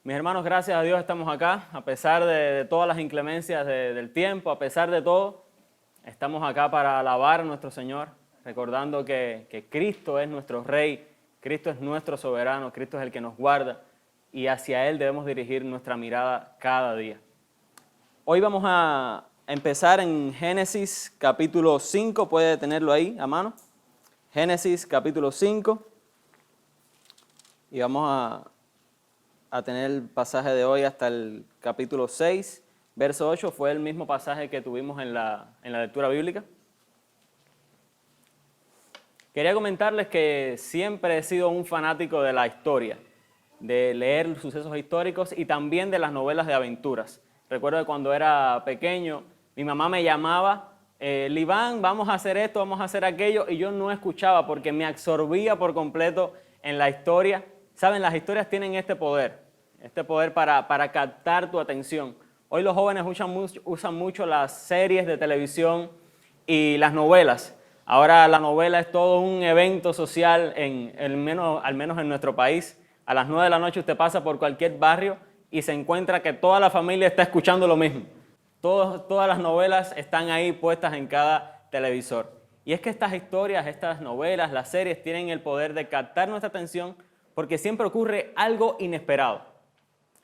Mis hermanos, gracias a Dios estamos acá, a pesar de todas las inclemencias del tiempo, a pesar de todo, estamos acá para alabar a nuestro Señor, recordando que Cristo es nuestro Rey, Cristo es nuestro soberano, Cristo es el que nos guarda y hacia Él debemos dirigir nuestra mirada cada día. Hoy vamos a empezar en Génesis capítulo 5, puede tenerlo ahí a mano. Génesis capítulo 5 y vamos a tener el pasaje de hoy hasta el capítulo 6, verso 8, fue el mismo pasaje que tuvimos en la lectura bíblica. Quería comentarles que siempre he sido un fanático de la historia, de leer sucesos históricos y también de las novelas de aventuras. Recuerdo que cuando era pequeño, mi mamá me llamaba, Liván, vamos a hacer esto, vamos a hacer aquello, y yo no escuchaba porque me absorbía por completo en la historia. Saben, las historias tienen este poder para captar tu atención. Hoy los jóvenes usan mucho las series de televisión y las novelas. Ahora la novela es todo un evento social, al menos en nuestro país. A las 9 de la noche usted pasa por cualquier barrio y se encuentra que toda la familia está escuchando lo mismo. Todas las novelas están ahí puestas en cada televisor. Y es que estas historias, estas novelas, las series tienen el poder de captar nuestra atención porque siempre ocurre algo inesperado.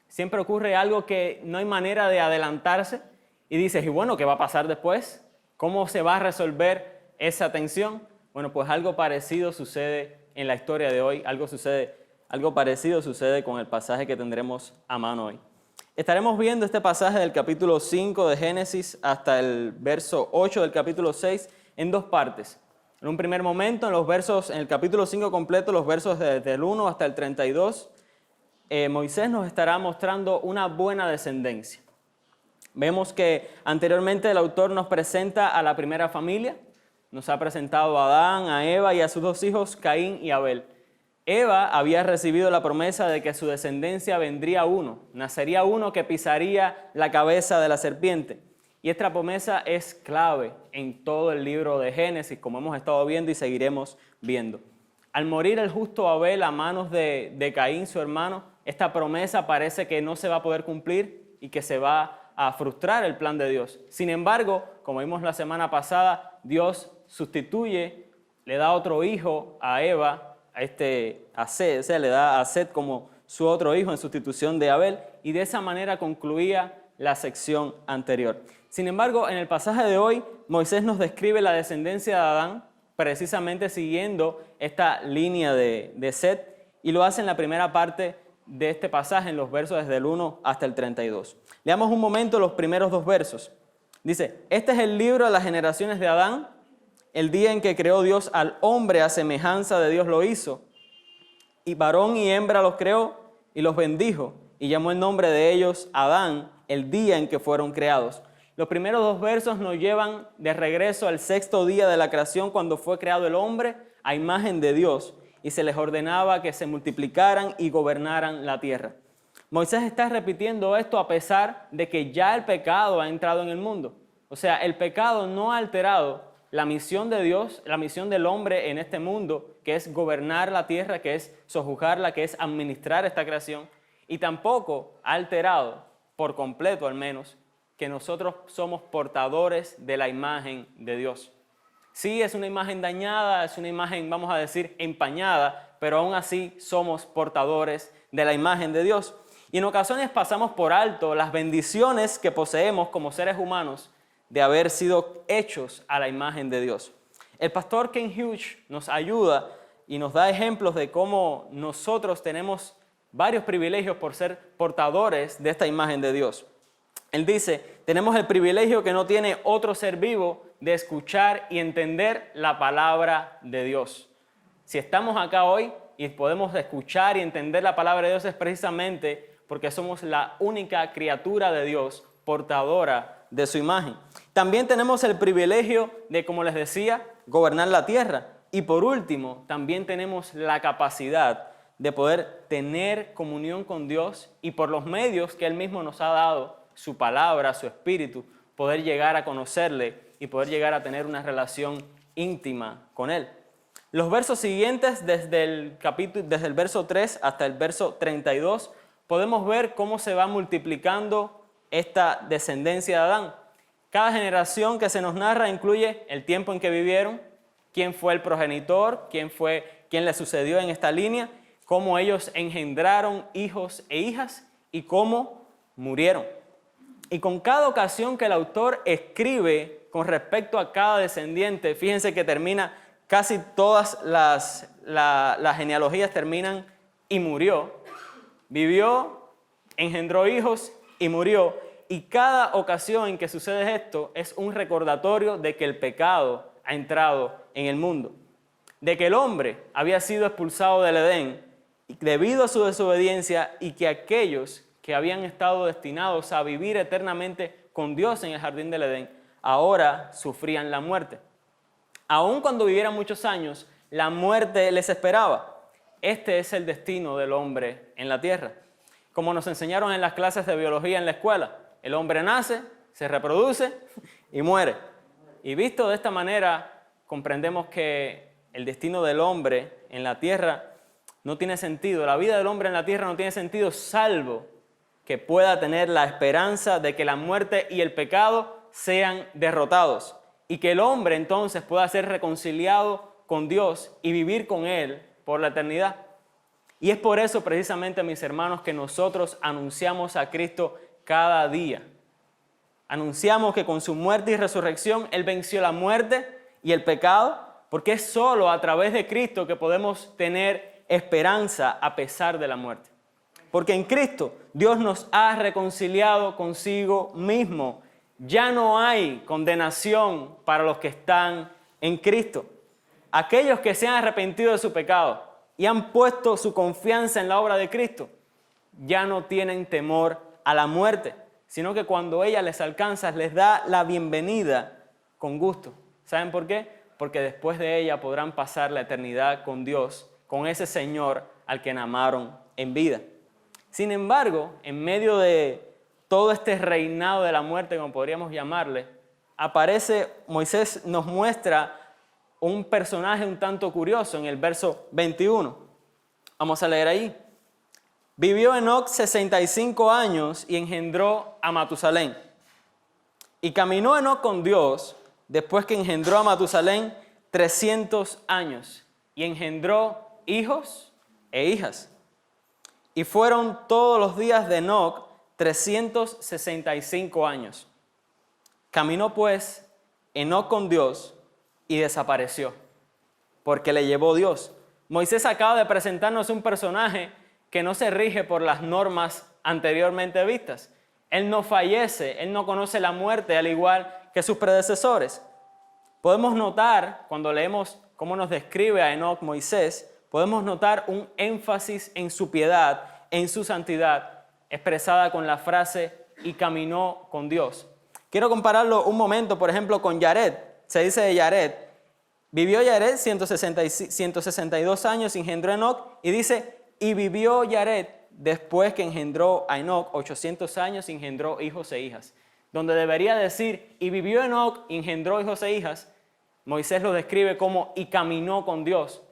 Siempre ocurre algo que no hay manera de adelantarse y dices, y bueno, ¿qué va a pasar después? ¿Cómo se va a resolver esa tensión? Bueno, pues algo parecido sucede en la historia de hoy, algo parecido sucede con el pasaje que tendremos a mano hoy. Estaremos viendo este pasaje del capítulo 5 de Génesis hasta el verso 8 del capítulo 6 en dos partes. En un primer momento, en el capítulo 5 completo, los versos desde el 1 hasta el 32, Moisés nos estará mostrando una buena descendencia. Vemos que anteriormente el autor nos presenta a la primera familia, nos ha presentado a Adán, a Eva y a sus dos hijos, Caín y Abel. Eva había recibido la promesa de que su descendencia nacería uno que pisaría la cabeza de la serpiente. Y esta promesa es clave en todo el libro de Génesis, como hemos estado viendo y seguiremos viendo. Al morir el justo Abel a manos de Caín, su hermano, esta promesa parece que no se va a poder cumplir y que se va a frustrar el plan de Dios. Sin embargo, como vimos la semana pasada, Dios sustituye, le da otro hijo a Eva, a Set, o sea, le da a Set como su otro hijo en sustitución de Abel, y de esa manera concluía la sección anterior. Sin embargo, en el pasaje de hoy, Moisés nos describe la descendencia de Adán, precisamente siguiendo esta línea de Set, y lo hace en la primera parte de este pasaje, en los versos desde el 1 hasta el 32. Leamos un momento los primeros dos versos. Dice, este es el libro de las generaciones de Adán, el día en que creó Dios al hombre a semejanza de Dios lo hizo, y varón y hembra los creó y los bendijo, y llamó el nombre de ellos Adán, el día en que fueron creados. Los primeros dos versos nos llevan de regreso al sexto día de la creación, cuando fue creado el hombre a imagen de Dios y se les ordenaba que se multiplicaran y gobernaran la tierra. Moisés está repitiendo esto a pesar de que ya el pecado ha entrado en el mundo. O sea, el pecado no ha alterado la misión de Dios, la misión del hombre en este mundo, que es gobernar la tierra, que es sojuzgarla, que es administrar esta creación, y tampoco ha alterado, por completo al menos, que nosotros somos portadores de la imagen de Dios. Sí, es una imagen dañada, es una imagen, vamos a decir, empañada, pero aún así somos portadores de la imagen de Dios. Y en ocasiones pasamos por alto las bendiciones que poseemos como seres humanos de haber sido hechos a la imagen de Dios. El pastor Ken Hughes nos ayuda y nos da ejemplos de cómo nosotros tenemos varios privilegios por ser portadores de esta imagen de Dios. Él dice, tenemos el privilegio que no tiene otro ser vivo de escuchar y entender la palabra de Dios. Si estamos acá hoy y podemos escuchar y entender la palabra de Dios es precisamente porque somos la única criatura de Dios portadora de su imagen. También tenemos el privilegio de, como les decía, gobernar la tierra. Y por último, también tenemos la capacidad de poder tener comunión con Dios y por los medios que Él mismo nos ha dado, su palabra, su espíritu, poder llegar a conocerle y poder llegar a tener una relación íntima con Él. Los versos siguientes, desde el verso 3 hasta el verso 32, podemos ver cómo se va multiplicando esta descendencia de Adán. Cada generación que se nos narra incluye el tiempo en que vivieron, quién fue el progenitor, quién le sucedió en esta línea, cómo ellos engendraron hijos e hijas y cómo murieron. Y con cada ocasión que el autor escribe con respecto a cada descendiente, fíjense que termina, casi todas las genealogías terminan y murió, vivió, engendró hijos y murió. Y cada ocasión en que sucede esto es un recordatorio de que el pecado ha entrado en el mundo, de que el hombre había sido expulsado del Edén debido a su desobediencia y que aquellos que habían estado destinados a vivir eternamente con Dios en el jardín del Edén, ahora sufrían la muerte. Aun cuando vivieran muchos años, la muerte les esperaba. Este es el destino del hombre en la tierra. Como nos enseñaron en las clases de biología en la escuela, el hombre nace, se reproduce y muere. Y visto de esta manera, comprendemos que el destino del hombre en la tierra no tiene sentido. La vida del hombre en la tierra no tiene sentido salvo que pueda tener la esperanza de que la muerte y el pecado sean derrotados y que el hombre entonces pueda ser reconciliado con Dios y vivir con Él por la eternidad. Y es por eso precisamente, mis hermanos, que nosotros anunciamos a Cristo cada día. Anunciamos que con su muerte y resurrección Él venció la muerte y el pecado, porque es solo a través de Cristo que podemos tener esperanza a pesar de la muerte. Porque en Cristo Dios nos ha reconciliado consigo mismo. Ya no hay condenación para los que están en Cristo. Aquellos que se han arrepentido de su pecado y han puesto su confianza en la obra de Cristo, ya no tienen temor a la muerte, sino que cuando ella les alcanza, les da la bienvenida con gusto. ¿Saben por qué? Porque después de ella podrán pasar la eternidad con Dios, con ese Señor al que amaron en vida. Sin embargo, en medio de todo este reinado de la muerte, como podríamos llamarle, Moisés nos muestra un personaje un tanto curioso en el verso 21. Vamos a leer ahí. Vivió Enoc 65 años y engendró a Matusalén. Y caminó Enoc con Dios después que engendró a Matusalén 300 años y engendró hijos e hijas. Y fueron todos los días de Enoc 365 años. Caminó pues Enoc con Dios y desapareció, porque le llevó Dios. Moisés acaba de presentarnos un personaje que no se rige por las normas anteriormente vistas. Él no fallece, él no conoce la muerte al igual que sus predecesores. Podemos notar, cuando leemos cómo nos describe a Enoc Moisés, podemos notar un énfasis en su piedad, en su santidad, expresada con la frase y caminó con Dios. Quiero compararlo un momento, por ejemplo, con Yared. Se dice de Yared, vivió Yared 162 años, engendró a Enoc, y dice, y vivió Yared después que engendró a Enoc 800 años, engendró hijos e hijas. Donde debería decir, y vivió Enoc, engendró hijos e hijas, Moisés lo describe como, y caminó con Dios.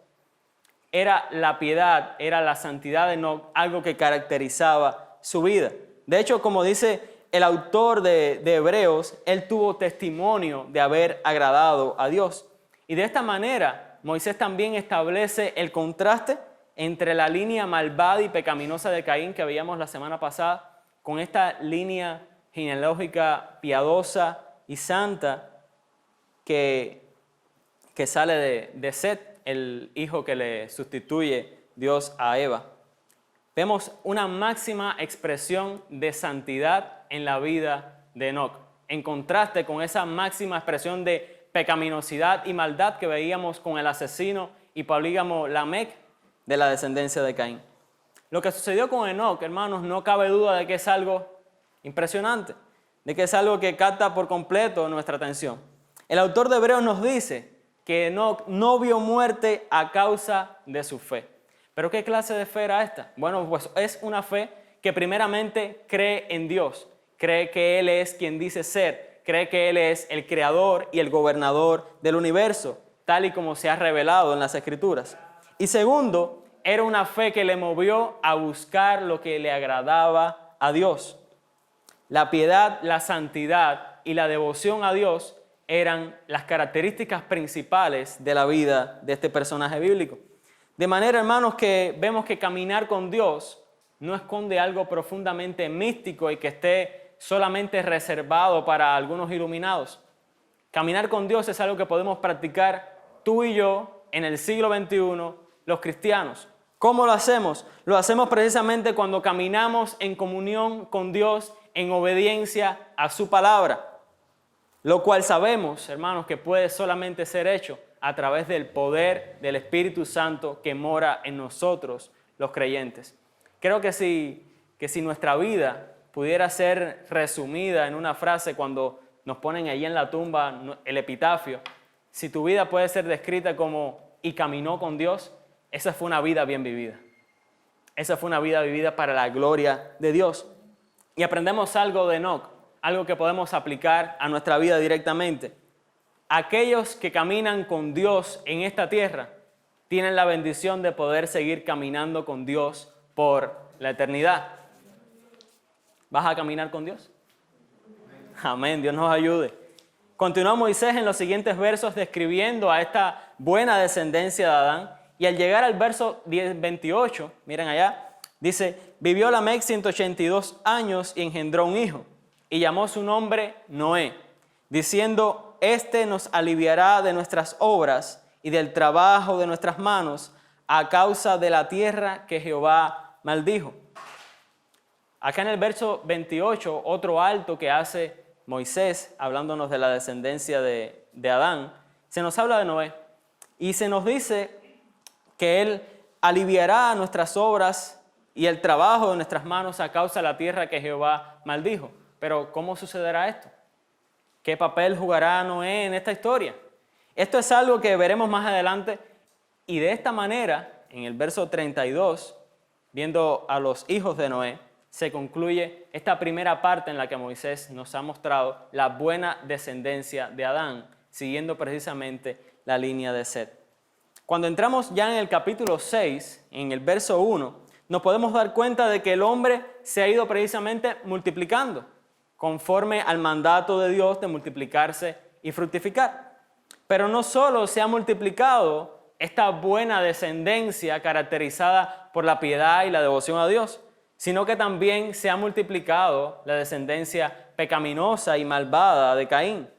Era la piedad, era la santidad de Enoc, algo que caracterizaba su vida. De hecho, como dice el autor de Hebreos, él tuvo testimonio de haber agradado a Dios. Y de esta manera, Moisés también establece el contraste entre la línea malvada y pecaminosa de Caín que veíamos la semana pasada, con esta línea genealógica piadosa y santa que sale de Set, el hijo que le sustituye Dios a Eva. Vemos una máxima expresión de santidad en la vida de Enoc, en contraste con esa máxima expresión de pecaminosidad y maldad que veíamos con el asesino y polígamo Lamec de la descendencia de Caín. Lo que sucedió con Enoc, hermanos, no cabe duda de que es algo impresionante, de que es algo que capta por completo nuestra atención. El autor de Hebreos nos dice que Enoc no vio muerte a causa de su fe. ¿Pero qué clase de fe era esta? Bueno, pues es una fe que primeramente cree en Dios, cree que Él es quien dice ser, cree que Él es el creador y el gobernador del universo, tal y como se ha revelado en las Escrituras. Y segundo, era una fe que le movió a buscar lo que le agradaba a Dios. La piedad, la santidad y la devoción a Dios eran las características principales de la vida de este personaje bíblico. De manera, hermanos, que vemos que caminar con Dios no esconde algo profundamente místico y que esté solamente reservado para algunos iluminados. Caminar con Dios es algo que podemos practicar tú y yo en el siglo XXI, los cristianos. ¿Cómo lo hacemos? Lo hacemos precisamente cuando caminamos en comunión con Dios, en obediencia a su palabra, lo cual sabemos, hermanos, que puede solamente ser hecho a través del poder del Espíritu Santo que mora en nosotros, los creyentes. Creo que si nuestra vida pudiera ser resumida en una frase cuando nos ponen allí en la tumba el epitafio, si tu vida puede ser descrita como "y caminó con Dios", esa fue una vida bien vivida. Esa fue una vida vivida para la gloria de Dios. Y aprendemos algo de Enoc, algo que podemos aplicar a nuestra vida directamente. Aquellos que caminan con Dios en esta tierra tienen la bendición de poder seguir caminando con Dios por la eternidad. ¿Vas a caminar con Dios? Amén, Dios nos ayude. Continúa Moisés en los siguientes versos describiendo a esta buena descendencia de Adán. Y al llegar al verso 28, miren allá, dice: vivió Lamec 182 años y engendró un hijo, y llamó su nombre Noé, diciendo: este nos aliviará de nuestras obras y del trabajo de nuestras manos, a causa de la tierra que Jehová maldijo. Acá en el verso 28, otro alto que hace Moisés, hablándonos de la descendencia de Adán, se nos habla de Noé y se nos dice que Él aliviará nuestras obras y el trabajo de nuestras manos a causa de la tierra que Jehová maldijo. Pero ¿cómo sucederá esto? ¿Qué papel jugará Noé en esta historia? Esto es algo que veremos más adelante, y de esta manera, en el verso 32, viendo a los hijos de Noé, se concluye esta primera parte en la que Moisés nos ha mostrado la buena descendencia de Adán, siguiendo precisamente la línea de Set. Cuando entramos ya en el capítulo 6, en el verso 1, nos podemos dar cuenta de que el hombre se ha ido precisamente multiplicando, conforme al mandato de Dios de multiplicarse y fructificar. Pero no solo se ha multiplicado esta buena descendencia caracterizada por la piedad y la devoción a Dios, sino que también se ha multiplicado la descendencia pecaminosa y malvada de Caín.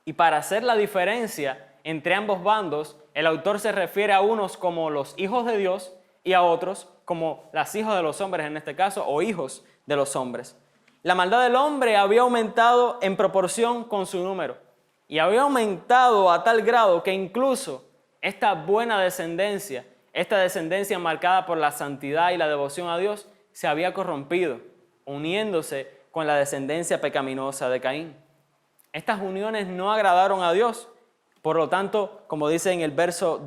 Y para hacer la diferencia entre ambos bandos, el autor se refiere a unos como los hijos de Dios y a otros como las hijas de los hombres en este caso, o hijos de los hombres. La maldad del hombre había aumentado en proporción con su número, y había aumentado a tal grado que incluso esta buena descendencia, esta descendencia marcada por la santidad y la devoción a Dios, se había corrompido, uniéndose con la descendencia pecaminosa de Caín. Estas uniones no agradaron a Dios. Por lo tanto, como dice en el verso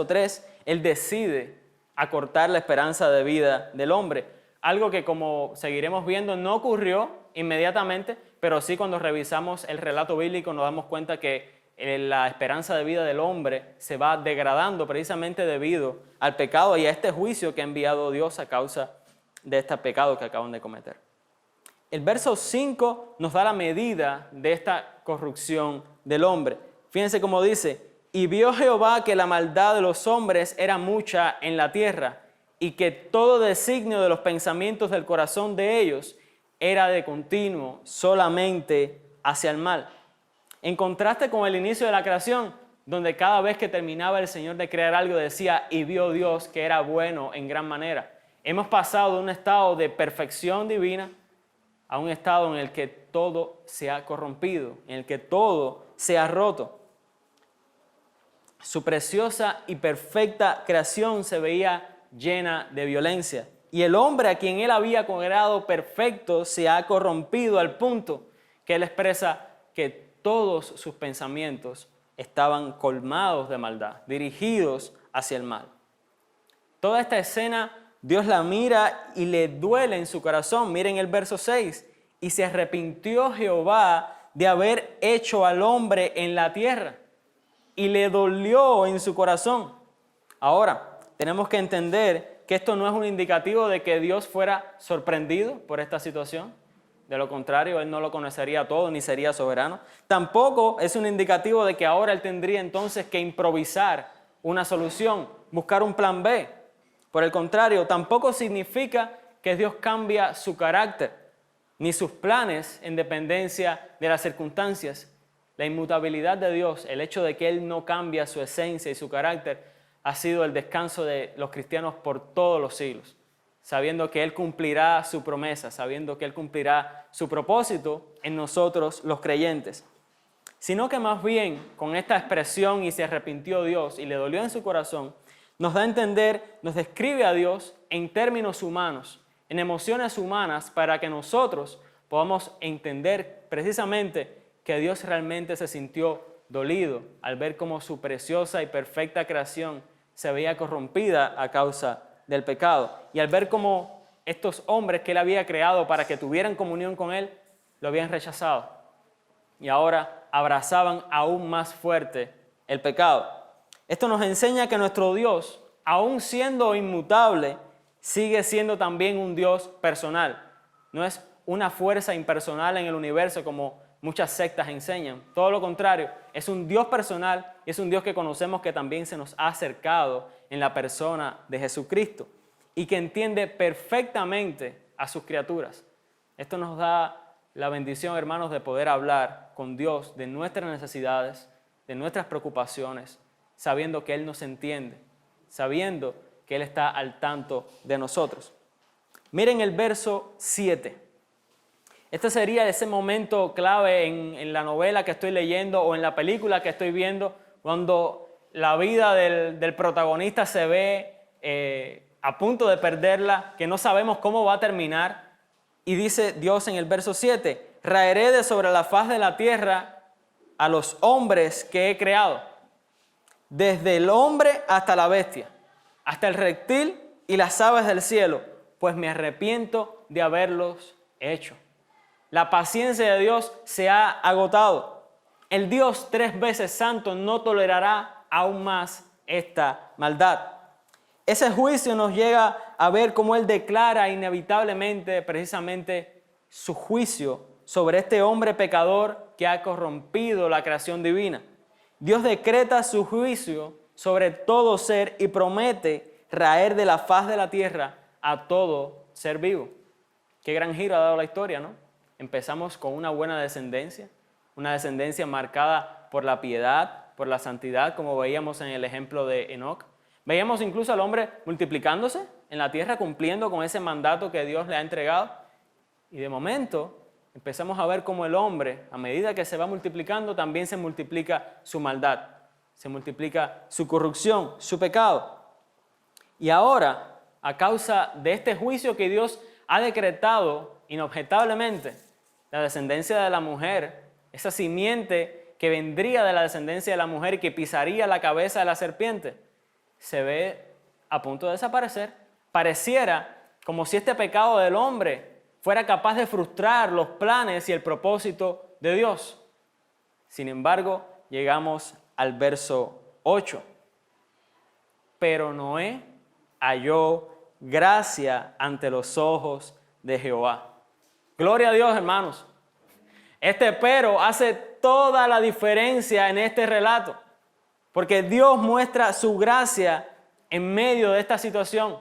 3, Él decide acortar la esperanza de vida del hombre. Algo que, como seguiremos viendo, no ocurrió inmediatamente, pero sí cuando revisamos el relato bíblico nos damos cuenta que la esperanza de vida del hombre se va degradando precisamente debido al pecado y a este juicio que ha enviado Dios a causa de este pecado que acaban de cometer. El verso 5 nos da la medida de esta corrupción del hombre. Fíjense cómo dice: y vio Jehová que la maldad de los hombres era mucha en la tierra, y que todo designio de los pensamientos del corazón de ellos era de continuo solamente hacia el mal. En contraste con el inicio de la creación, donde cada vez que terminaba el Señor de crear algo decía: y vio Dios que era bueno en gran manera. Hemos pasado de un estado de perfección divina a un estado en el que todo se ha corrompido, en el que todo se ha roto. Su preciosa y perfecta creación se veía llena de violencia. Y el hombre a quien Él había considerado perfecto se ha corrompido al punto que Él expresa que todos sus pensamientos estaban colmados de maldad, dirigidos hacia el mal. Toda esta escena Dios la mira y le duele en su corazón. Miren el verso 6. Y se arrepintió Jehová de haber hecho al hombre en la tierra, y le dolió en su corazón. Ahora, tenemos que entender que esto no es un indicativo de que Dios fuera sorprendido por esta situación. De lo contrario, Él no lo conocería todo ni sería soberano. Tampoco es un indicativo de que ahora Él tendría entonces que improvisar una solución, buscar un plan B. Por el contrario, tampoco significa que Dios cambia su carácter, ni sus planes en dependencia de las circunstancias. La inmutabilidad de Dios, el hecho de que Él no cambia su esencia y su carácter, ha sido el descanso de los cristianos por todos los siglos, sabiendo que Él cumplirá su promesa, sabiendo que Él cumplirá su propósito en nosotros los creyentes. Sino que más bien con esta expresión "y se arrepintió Dios y le dolió en su corazón", nos da a entender, nos describe a Dios en términos humanos, en emociones humanas, para que nosotros podamos entender precisamente que Dios realmente se sintió dolido al ver cómo su preciosa y perfecta creación se veía corrompida a causa del pecado, y al ver cómo estos hombres que Él había creado para que tuvieran comunión con Él, lo habían rechazado y ahora abrazaban aún más fuerte el pecado. Esto nos enseña que nuestro Dios, aún siendo inmutable, sigue siendo también un Dios personal. No es una fuerza impersonal en el universo como muchas sectas enseñan. Todo lo contrario, es un Dios personal y es un Dios que conocemos, que también se nos ha acercado en la persona de Jesucristo y que entiende perfectamente a sus criaturas. Esto nos da la bendición, hermanos, de poder hablar con Dios de nuestras necesidades, de nuestras preocupaciones, sabiendo que Él nos entiende, sabiendo que Él está al tanto de nosotros. Miren el verso 7. Este sería ese momento clave en la novela que estoy leyendo o en la película que estoy viendo, cuando la vida del protagonista se ve a punto de perderla, que no sabemos cómo va a terminar. Y dice Dios en el verso 7, raeré de sobre la faz de la tierra a los hombres que he creado, desde el hombre hasta la bestia, hasta el reptil y las aves del cielo, pues me arrepiento de haberlos hecho. La paciencia de Dios se ha agotado. El Dios 3 veces santo no tolerará aún más esta maldad. Ese juicio nos llega a ver cómo Él declara inevitablemente precisamente su juicio sobre este hombre pecador que ha corrompido la creación divina. Dios decreta su juicio sobre todo ser y promete raer de la faz de la tierra a todo ser vivo. Qué gran giro ha dado la historia, ¿no? Empezamos con una buena descendencia, una descendencia marcada por la piedad, por la santidad, como veíamos en el ejemplo de Enoc. Veíamos incluso al hombre multiplicándose en la tierra, cumpliendo con ese mandato que Dios le ha entregado. Y de momento empezamos a ver cómo el hombre, a medida que se va multiplicando, también se multiplica su maldad, se multiplica su corrupción, su pecado. Y ahora, a causa de este juicio que Dios ha decretado inobjetablemente, la descendencia de la mujer, esa simiente que vendría de la descendencia de la mujer y que pisaría la cabeza de la serpiente, se ve a punto de desaparecer. Pareciera como si este pecado del hombre fuera capaz de frustrar los planes y el propósito de Dios. Sin embargo, llegamos al verso 8. Pero Noé halló gracia ante los ojos de Jehová. Gloria a Dios, hermanos. Este pero hace toda la diferencia en este relato, porque Dios muestra su gracia en medio de esta situación.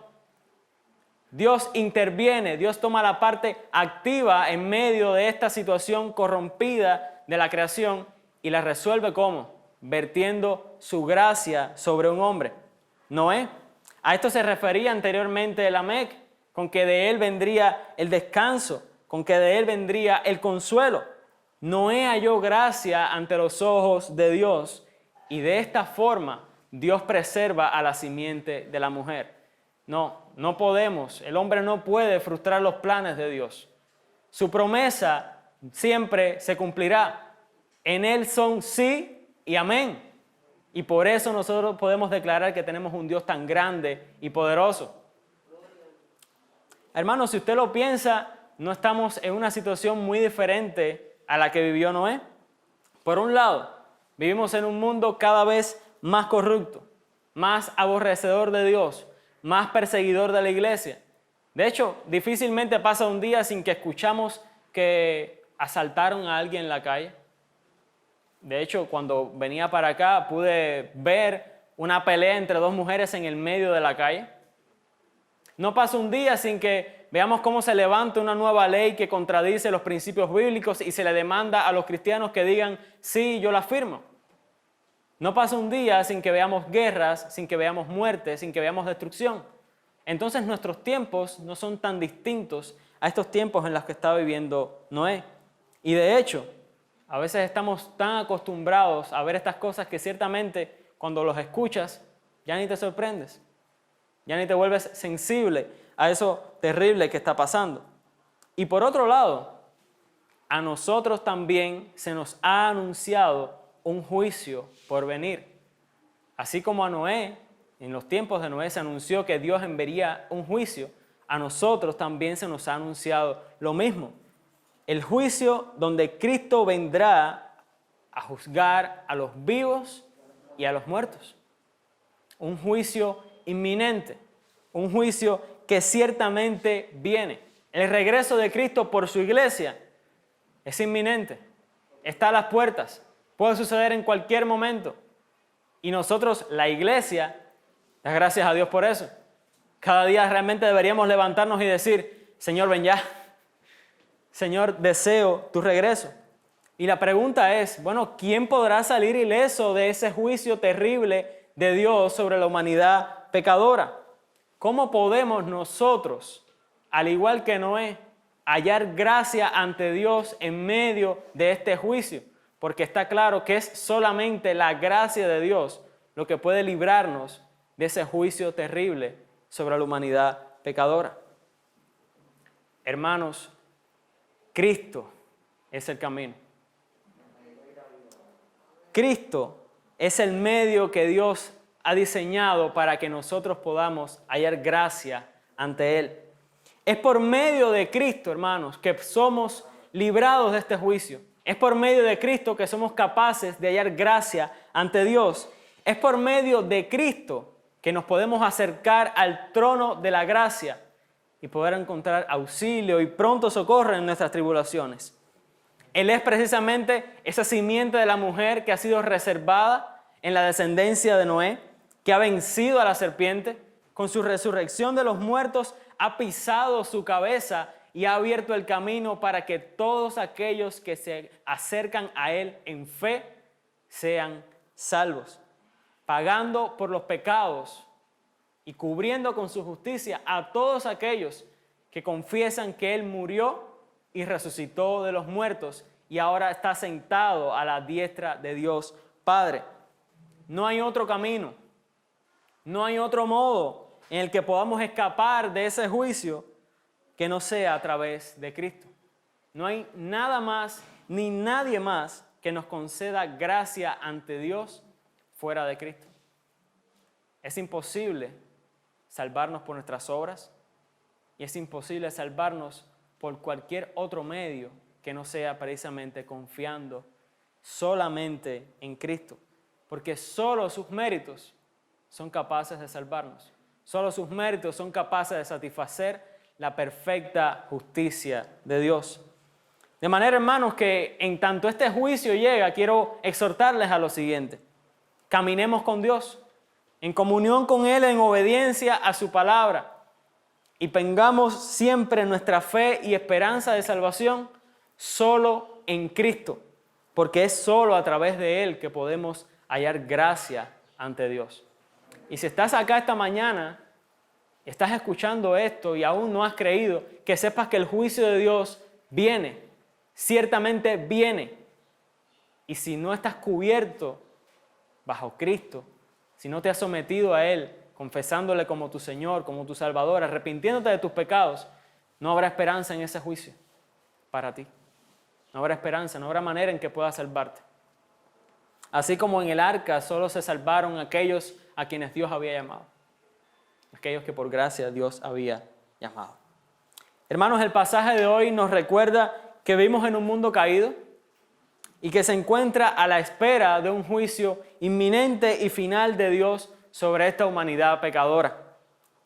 Dios interviene, Dios toma la parte activa en medio de esta situación corrompida de la creación y la resuelve ¿cómo? Vertiendo su gracia sobre un hombre, Noé. A esto se refería anteriormente Lamec, con que de él vendría el descanso, con que de él vendría el consuelo. Noé halló gracia ante los ojos de Dios y de esta forma Dios preserva a la simiente de la mujer. No podemos, el hombre no puede frustrar los planes de Dios. Su promesa siempre se cumplirá. En Él son sí y amén. Y por eso nosotros podemos declarar que tenemos un Dios tan grande y poderoso. Hermanos, si usted lo piensa, no estamos en una situación muy diferente a la que vivió Noé. Por un lado, vivimos en un mundo cada vez más corrupto. más aborrecedor de Dios, más perseguidor de la iglesia. De hecho, difícilmente pasa un día sin que escuchamos que asaltaron a alguien en la calle. De hecho, cuando venía para acá pude ver una pelea entre dos mujeres en el medio de la calle. No pasa un día sin que veamos cómo se levanta una nueva ley que contradice los principios bíblicos y se le demanda a los cristianos que digan, sí, yo la firmo. No pasa un día sin que veamos guerras, sin que veamos muertes, sin que veamos destrucción. Entonces nuestros tiempos no son tan distintos a estos tiempos en los que estaba viviendo Noé. Y de hecho, a veces estamos tan acostumbrados a ver estas cosas que ciertamente cuando los escuchas ya ni te sorprendes, ya ni te vuelves sensible a eso terrible que está pasando. Y por otro lado, a nosotros también se nos ha anunciado un juicio por venir. Así como a Noé, en los tiempos de Noé se anunció que Dios enviaría un juicio, a nosotros también se nos ha anunciado lo mismo. El juicio donde Cristo vendrá a juzgar a los vivos y a los muertos. Un juicio inminente, un juicio que ciertamente viene. El regreso de Cristo por su iglesia es inminente, está a las puertas, puede suceder en cualquier momento. Y nosotros, la iglesia, das gracias a Dios por eso. Cada día realmente deberíamos levantarnos y decir, Señor, ven ya. Señor, deseo tu regreso. Y la pregunta es, bueno, ¿quién podrá salir ileso de ese juicio terrible de Dios sobre la humanidad pecadora? ¿Cómo podemos nosotros, al igual que Noé, hallar gracia ante Dios en medio de este juicio? Porque está claro que es solamente la gracia de Dios lo que puede librarnos de ese juicio terrible sobre la humanidad pecadora. Hermanos, Cristo es el camino. Cristo es el medio que Dios ha diseñado para que nosotros podamos hallar gracia ante Él. Es por medio de Cristo, hermanos, que somos librados de este juicio. Es por medio de Cristo que somos capaces de hallar gracia ante Dios. Es por medio de Cristo que nos podemos acercar al trono de la gracia y poder encontrar auxilio y pronto socorro en nuestras tribulaciones. Él es precisamente esa simiente de la mujer que ha sido reservada en la descendencia de Noé, que ha vencido a la serpiente, con su resurrección de los muertos ha pisado su cabeza y ha abierto el camino para que todos aquellos que se acercan a Él en fe sean salvos, pagando por los pecados y cubriendo con su justicia a todos aquellos que confiesan que Él murió y resucitó de los muertos y ahora está sentado a la diestra de Dios Padre. No hay otro camino, no hay otro modo en el que podamos escapar de ese juicio que no sea a través de Cristo. No hay nada más ni nadie más que nos conceda gracia ante Dios fuera de Cristo. Es imposible salvarnos por nuestras obras y es imposible salvarnos por cualquier otro medio que no sea precisamente confiando solamente en Cristo, porque solo sus méritos son capaces de salvarnos, solo sus méritos son capaces de satisfacer la perfecta justicia de Dios. De manera, hermanos, que en tanto este juicio llega, quiero exhortarles a lo siguiente: caminemos con Dios, en comunión con Él, en obediencia a su palabra, y pongamos siempre nuestra fe y esperanza de salvación solo en Cristo, porque es solo a través de Él que podemos hallar gracia ante Dios. Y si estás acá esta mañana, estás escuchando esto y aún no has creído, que sepas que el juicio de Dios viene, ciertamente viene. Y si no estás cubierto bajo Cristo, si no te has sometido a Él, confesándole como tu Señor, como tu Salvador, arrepintiéndote de tus pecados, no habrá esperanza en ese juicio para ti. No habrá esperanza, no habrá manera en que puedas salvarte. Así como en el arca solo se salvaron aquellos a quienes Dios había llamado. Aquellos que por gracia Dios había llamado. Hermanos, el pasaje de hoy nos recuerda que vivimos en un mundo caído y que se encuentra a la espera de un juicio inminente y final de Dios sobre esta humanidad pecadora.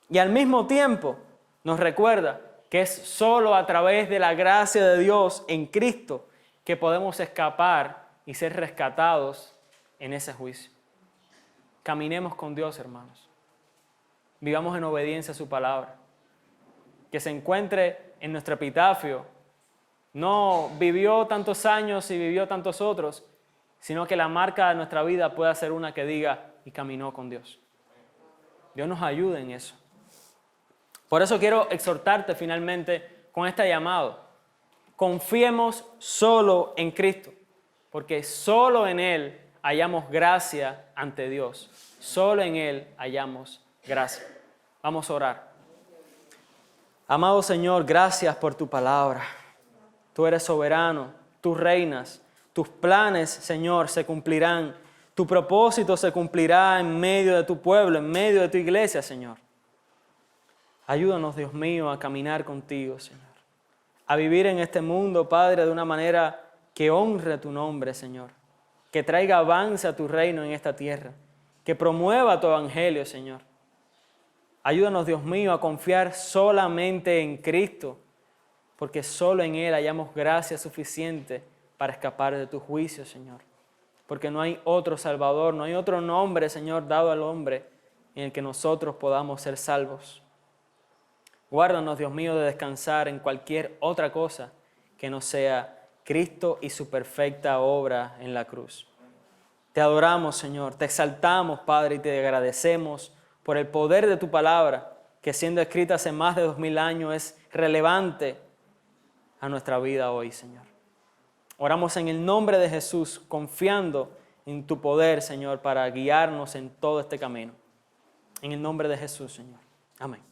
Y al mismo tiempo nos recuerda que es solo a través de la gracia de Dios en Cristo que podemos escapar y ser rescatados en ese juicio. Caminemos con Dios, hermanos. Vivamos en obediencia a su palabra. Que se encuentre en nuestro epitafio. No vivió tantos años y vivió tantos otros, sino que la marca de nuestra vida pueda ser una que diga, y caminó con Dios. Dios nos ayude en eso. Por eso quiero exhortarte finalmente con este llamado. Confiemos solo en Cristo, porque solo en Él hallamos gracia ante Dios. Solo en Él hallamos gracia. Vamos a orar. Amado Señor, gracias por tu palabra. Tú eres soberano, tú reinas, tus planes, Señor, se cumplirán. Tu propósito se cumplirá en medio de tu pueblo, en medio de tu iglesia, Señor. Ayúdanos, Dios mío, a caminar contigo, Señor. A vivir en este mundo, Padre, de una manera que honre tu nombre, Señor. Que traiga avance a tu reino en esta tierra. Que promueva tu evangelio, Señor. Ayúdanos, Dios mío, a confiar solamente en Cristo, porque solo en Él hallamos gracia suficiente para escapar de tu juicio, Señor. Porque no hay otro Salvador, no hay otro nombre, Señor, dado al hombre en el que nosotros podamos ser salvos. Guárdanos, Dios mío, de descansar en cualquier otra cosa que no sea Cristo y su perfecta obra en la cruz. Te adoramos, Señor, te exaltamos, Padre, y te agradecemos por el poder de tu palabra, que siendo escrita hace más de 2000 años es relevante a nuestra vida hoy, Señor. Oramos en el nombre de Jesús, confiando en tu poder, Señor, para guiarnos en todo este camino. En el nombre de Jesús, Señor. Amén.